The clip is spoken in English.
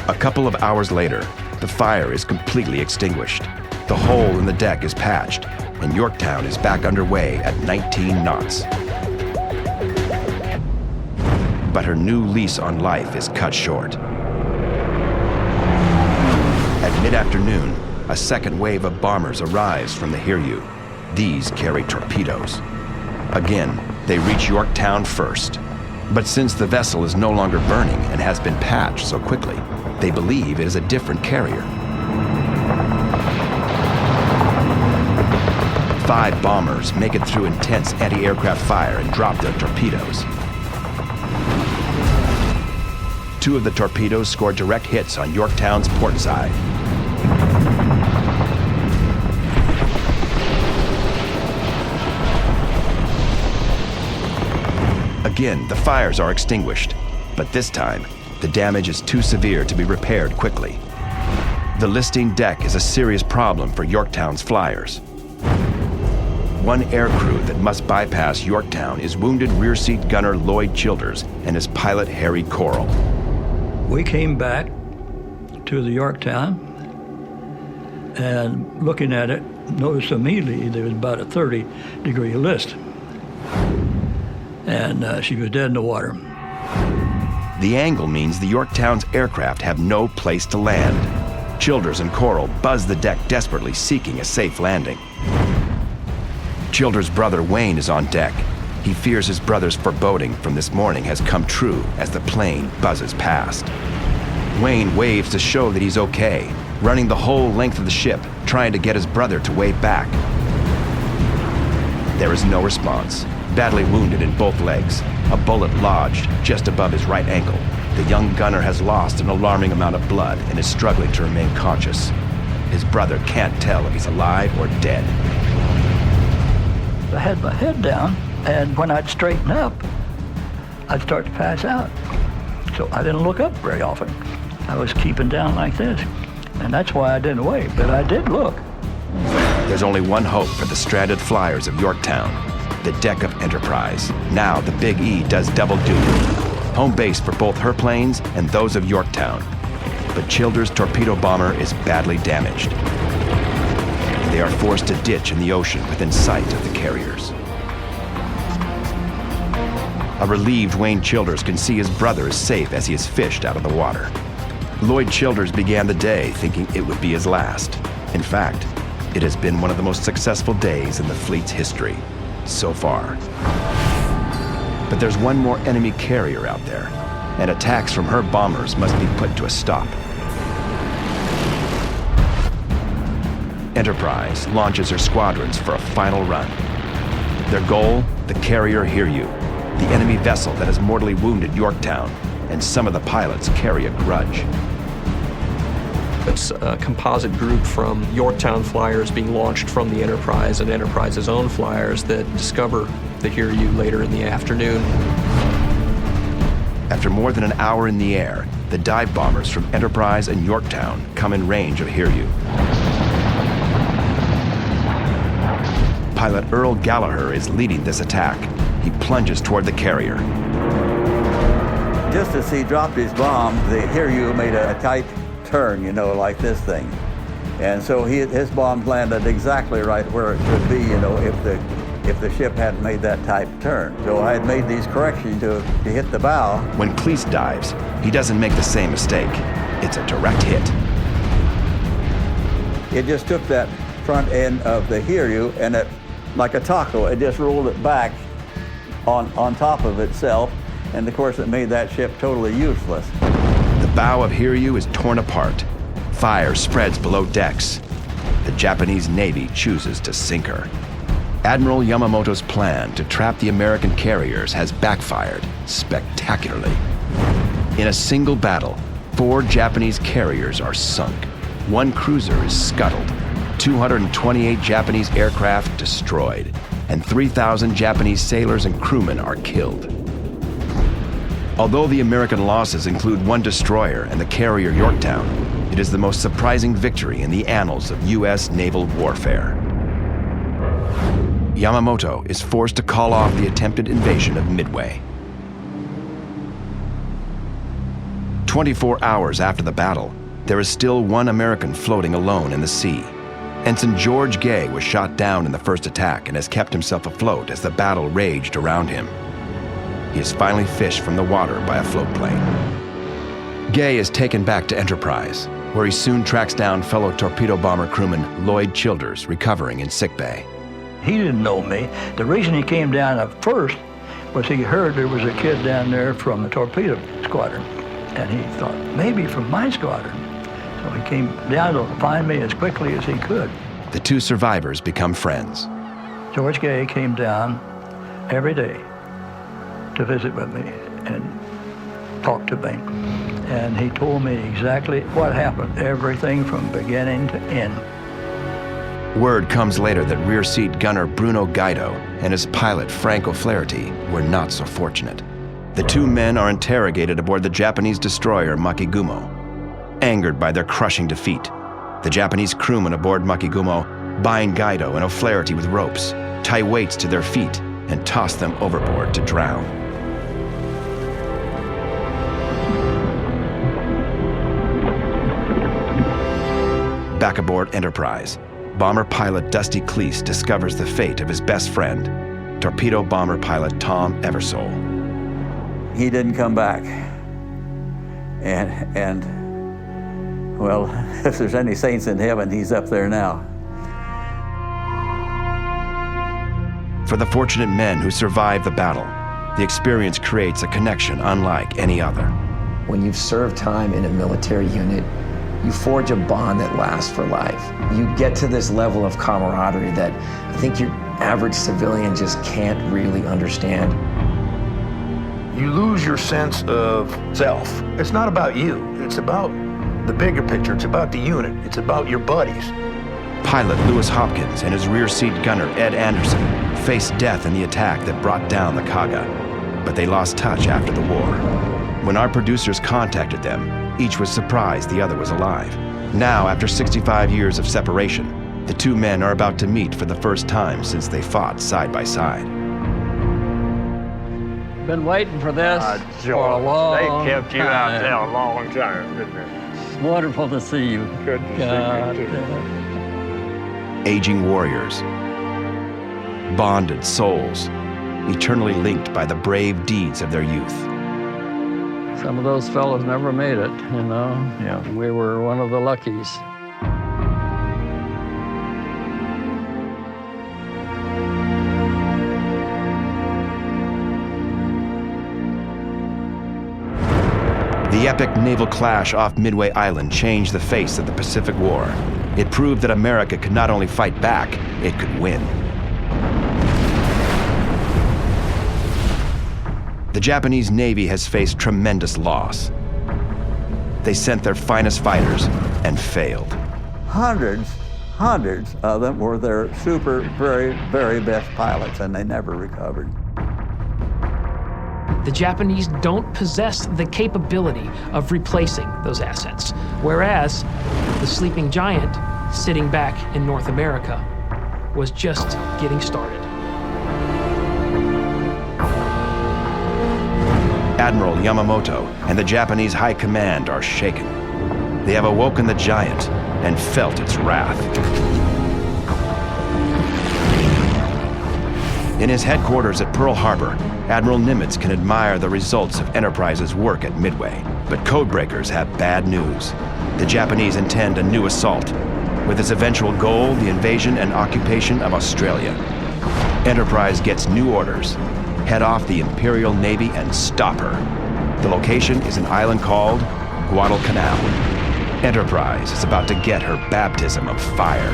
A couple of hours later, the fire is completely extinguished. The hole in the deck is patched, and Yorktown is back underway at 19 knots. But her new lease on life is cut short. At mid-afternoon, a second wave of bombers arrives from the Hiryu. These carry torpedoes. Again, they reach Yorktown first. But since the vessel is no longer burning and has been patched so quickly, they believe it is a different carrier. 5 bombers make it through intense anti-aircraft fire and drop their torpedoes. 2 of the torpedoes score direct hits on Yorktown's port side. Again, the fires are extinguished, but this time, the damage is too severe to be repaired quickly. The listing deck is a serious problem for Yorktown's flyers. One aircrew that must bypass Yorktown is wounded rear seat gunner Lloyd Childers and his pilot Harry Coral. We came back to the Yorktown and looking at it, noticed immediately there was about a 30-degree list. And she was dead in the water. The angle means the Yorktown's aircraft have no place to land. Childers and Coral buzz the deck desperately, seeking a safe landing. Childers' brother Wayne is on deck. He fears his brother's foreboding from this morning has come true as the plane buzzes past. Wayne waves to show that he's okay, running the whole length of the ship, trying to get his brother to wave back. There is no response. Badly wounded in both legs, a bullet lodged just above his right ankle. The young gunner has lost an alarming amount of blood and is struggling to remain conscious. His brother can't tell if he's alive or dead. I had my head down, and when I'd straighten up, I'd start to pass out. So I didn't look up very often. I was keeping down like this, and that's why I didn't wave, but I did look. There's only one hope for the stranded flyers of Yorktown, the deck of Enterprise. Now the Big E does double duty, home base for both her planes and those of Yorktown. But Childers' torpedo bomber is badly damaged. They are forced to ditch in the ocean within sight of the carriers. A relieved Wayne Childers can see his brother is safe as he is fished out of the water. Lloyd Childers began the day thinking it would be his last. In fact, it has been one of the most successful days in the fleet's history so far. But there's one more enemy carrier out there, and attacks from her bombers must be put to a stop. Enterprise launches her squadrons for a final run. Their goal, the carrier Hiryu, the enemy vessel that has mortally wounded Yorktown, and some of the pilots carry a grudge. It's a composite group from Yorktown flyers being launched from the Enterprise and Enterprise's own flyers that discover the Hiryu later in the afternoon. After more than an hour in the air, the dive bombers from Enterprise and Yorktown come in range of Hiryu. Pilot Earl Gallagher is leading this attack. He plunges toward the carrier. Just as he dropped his bomb, the Hiryu made a tight turn, you know, like this thing. And so his bombs landed exactly right where it should be, you know, if the ship hadn't made that tight turn. So I had made these corrections to hit the bow. When Cleese dives, he doesn't make the same mistake. It's a direct hit. It just took that front end of the Hiryu and it, like a taco, it just rolled it back on top of itself. And of course it made that ship totally useless. The bow of Hiryu is torn apart. Fire spreads below decks. The Japanese Navy chooses to sink her. Admiral Yamamoto's plan to trap the American carriers has backfired spectacularly. In a single battle, 4 Japanese carriers are sunk. 1 cruiser is scuttled. 228 Japanese aircraft destroyed. And 3,000 Japanese sailors and crewmen are killed. Although the American losses include 1 destroyer and the carrier Yorktown, it is the most surprising victory in the annals of U.S. naval warfare. Yamamoto is forced to call off the attempted invasion of Midway. 24 hours after the battle, there is still one American floating alone in the sea. Ensign George Gay was shot down in the first attack and has kept himself afloat as the battle raged around him. He is finally fished from the water by a float plane. Gay is taken back to Enterprise, where he soon tracks down fellow torpedo bomber crewman Lloyd Childers, recovering in sickbay. He didn't know me. The reason he came down at first was he heard there was a kid down there from the torpedo squadron, and he thought, maybe from my squadron. So he came down to find me as quickly as he could. The two survivors become friends. George Gay came down every day to visit with me and talk to me. And he told me exactly what happened, everything from beginning to end. Word comes later that rear seat gunner Bruno Guido and his pilot Frank O'Flaherty were not so fortunate. The two men are interrogated aboard the Japanese destroyer Makigumo. Angered by their crushing defeat, the Japanese crewmen aboard Makigumo bind Guido and O'Flaherty with ropes, tie weights to their feet, and toss them overboard to drown. Back aboard Enterprise, bomber pilot Dusty Cleese discovers the fate of his best friend, torpedo bomber pilot Tom Eversole. He didn't come back. And well, if there's any saints in heaven, he's up there now. For the fortunate men who survived the battle, the experience creates a connection unlike any other. When you've served time in a military unit, you forge a bond that lasts for life. You get to this level of camaraderie that I think your average civilian just can't really understand. You lose your sense of self. It's not about you. It's about the bigger picture. It's about the unit. It's about your buddies. Pilot Lewis Hopkins and his rear seat gunner Ed Anderson faced death in the attack that brought down the Kaga, but they lost touch after the war. When our producers contacted them, each was surprised the other was alive. Now, after 65 years of separation, the two men are about to meet for the first time since they fought side by side. Been waiting for this for a long They kept you out there a long time, didn't they? It's wonderful to see you. Good to see you, too. Aging warriors, bonded souls, eternally linked by the brave deeds of their youth. Some of those fellows never made it, you know. Yeah. We were one of the luckies. The epic naval clash off Midway Island changed the face of the Pacific War. It proved that America could not only fight back, it could win. The Japanese Navy has faced tremendous loss. They sent their finest fighters and failed. Hundreds of them were their very best pilots, and they never recovered. The Japanese don't possess the capability of replacing those assets, whereas the sleeping giant sitting back in North America was just getting started. Admiral Yamamoto and the Japanese High Command are shaken. They have awoken the giant and felt its wrath. In his headquarters at Pearl Harbor, Admiral Nimitz can admire the results of Enterprise's work at Midway. But codebreakers have bad news. The Japanese intend a new assault, with its eventual goal the invasion and occupation of Australia. Enterprise gets new orders. Head off the Imperial Navy and stop her. The location is an island called Guadalcanal. Enterprise is about to get her baptism of fire.